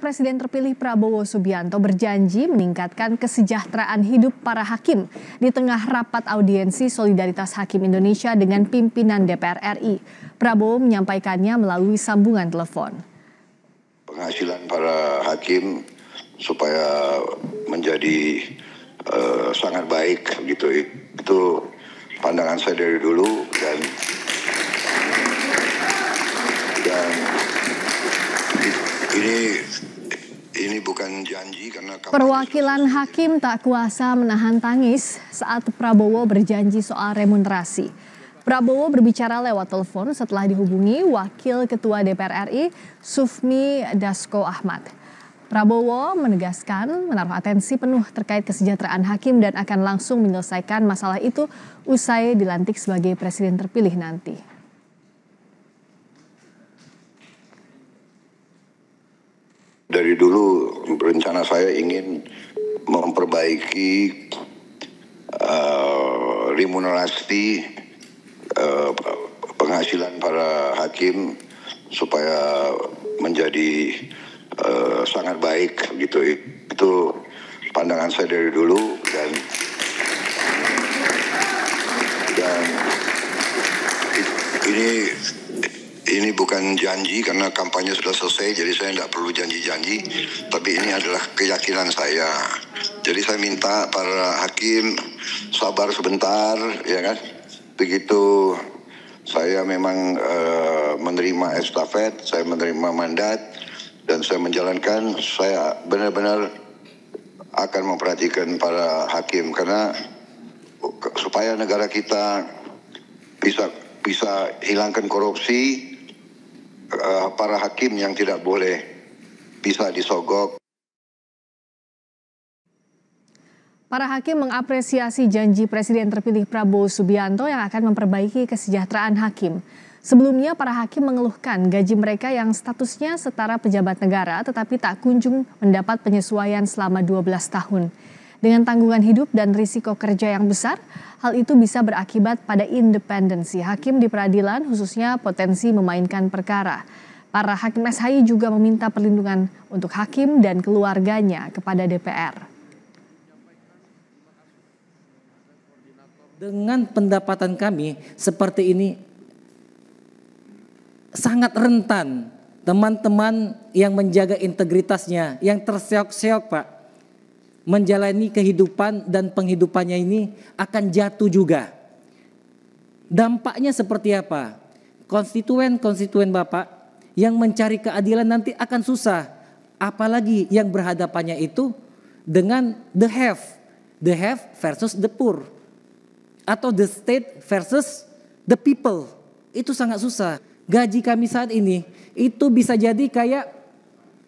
Presiden terpilih Prabowo Subianto berjanji meningkatkan kesejahteraan hidup para hakim di tengah rapat audiensi Solidaritas Hakim Indonesia dengan pimpinan DPR RI. Prabowo menyampaikannya melalui sambungan telepon. Penghasilan para hakim supaya menjadi sangat baik gitu, itu pandangan saya dari dulu dan ini bukan janji karena perwakilan hakim tak kuasa menahan tangis saat Prabowo berjanji soal remunerasi. Prabowo berbicara lewat telepon setelah dihubungi Wakil Ketua DPR RI Sufmi Dasko Ahmad. Prabowo menegaskan menaruh atensi penuh terkait kesejahteraan hakim dan akan langsung menyelesaikan masalah itu usai dilantik sebagai presiden terpilih nanti. Dari dulu rencana saya ingin memperbaiki remunerasi penghasilan para hakim supaya menjadi sangat baik gitu. Itu pandangan saya dari dulu dan ini bukan janji karena kampanye sudah selesai, jadi saya tidak perlu janji-janji, tapi ini adalah keyakinan saya. Jadi saya minta para hakim sabar sebentar, ya kan? Begitu saya memang menerima estafet, saya menerima mandat, dan saya menjalankan, saya benar-benar akan memperhatikan para hakim karena supaya negara kita bisa hilangkan korupsi. Para hakim yang tidak boleh bisa disogok. Para hakim mengapresiasi janji Presiden terpilih Prabowo Subianto yang akan memperbaiki kesejahteraan hakim. Sebelumnya para hakim mengeluhkan gaji mereka yang statusnya setara pejabat negara tetapi tak kunjung mendapat penyesuaian selama 12 tahun. Dengan tanggungan hidup dan risiko kerja yang besar, hal itu bisa berakibat pada independensi hakim di peradilan, khususnya potensi memainkan perkara. Para hakim SHI juga meminta perlindungan untuk hakim dan keluarganya kepada DPR. Dengan pendapatan kami seperti ini, sangat rentan teman-teman yang menjaga integritasnya, yang terseok-seok Pak, menjalani kehidupan dan penghidupannya ini akan jatuh juga. Dampaknya seperti apa? Konstituen-konstituen Bapak yang mencari keadilan nanti akan susah. Apalagi yang berhadapannya itu dengan the have versus the poor. Atau the state versus the people. Itu sangat susah. Gaji kami saat ini itu bisa jadi kayak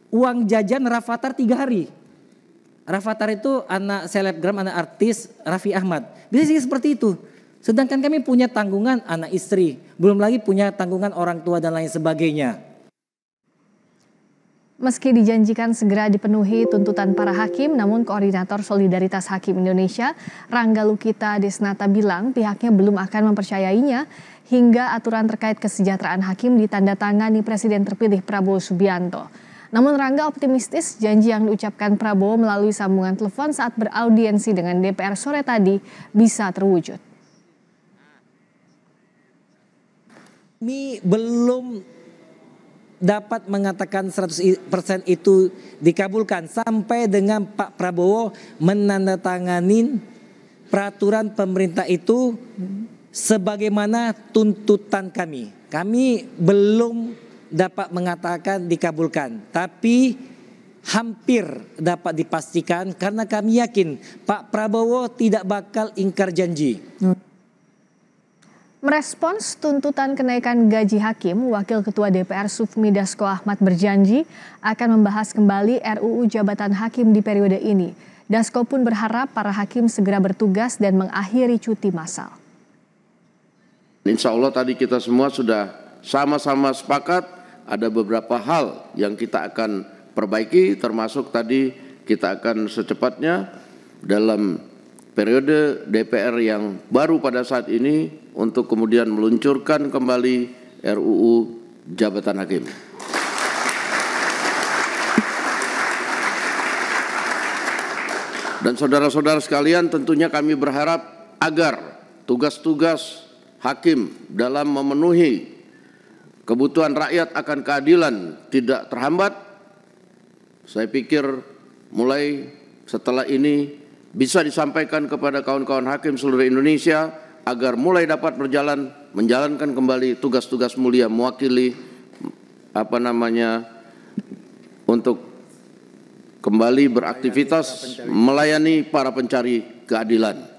uang jajan Rafathar 3 hari. Rafathar itu anak selebgram, anak artis Raffi Ahmad. Bisa sih seperti itu. Sedangkan kami punya tanggungan anak istri. Belum lagi punya tanggungan orang tua dan lain sebagainya. Meski dijanjikan segera dipenuhi tuntutan para hakim, namun Koordinator Solidaritas Hakim Indonesia, Rangga Lukita Desnata bilang pihaknya belum akan mempercayainya hingga aturan terkait kesejahteraan hakim ditandatangani Presiden terpilih Prabowo Subianto. Namun Rangga optimistis janji yang diucapkan Prabowo melalui sambungan telepon saat beraudiensi dengan DPR sore tadi bisa terwujud. Kami belum dapat mengatakan 100% itu dikabulkan sampai dengan Pak Prabowo menandatangani peraturan pemerintah itu sebagaimana tuntutan kami. Kami belum dapat mengatakan dikabulkan, tapi hampir dapat dipastikan karena kami yakin Pak Prabowo tidak bakal ingkar janji. Merespons tuntutan kenaikan gaji hakim, Wakil Ketua DPR Sufmi Dasko Ahmad berjanji akan membahas kembali RUU Jabatan Hakim di periode ini. Dasko pun berharap para hakim segera bertugas dan mengakhiri cuti massal. Insya Allah tadi kita semua sudah sama-sama sepakat ada beberapa hal yang kita akan perbaiki, termasuk tadi kita akan secepatnya dalam periode DPR yang baru pada saat ini untuk kemudian meluncurkan kembali RUU Jabatan Hakim. Dan saudara-saudara sekalian, tentunya kami berharap agar tugas-tugas hakim dalam memenuhi kebutuhan rakyat akan keadilan tidak terhambat. Saya pikir mulai setelah ini bisa disampaikan kepada kawan-kawan hakim seluruh Indonesia agar mulai dapat menjalankan kembali tugas-tugas mulia mewakili untuk kembali beraktivitas melayani para pencari keadilan.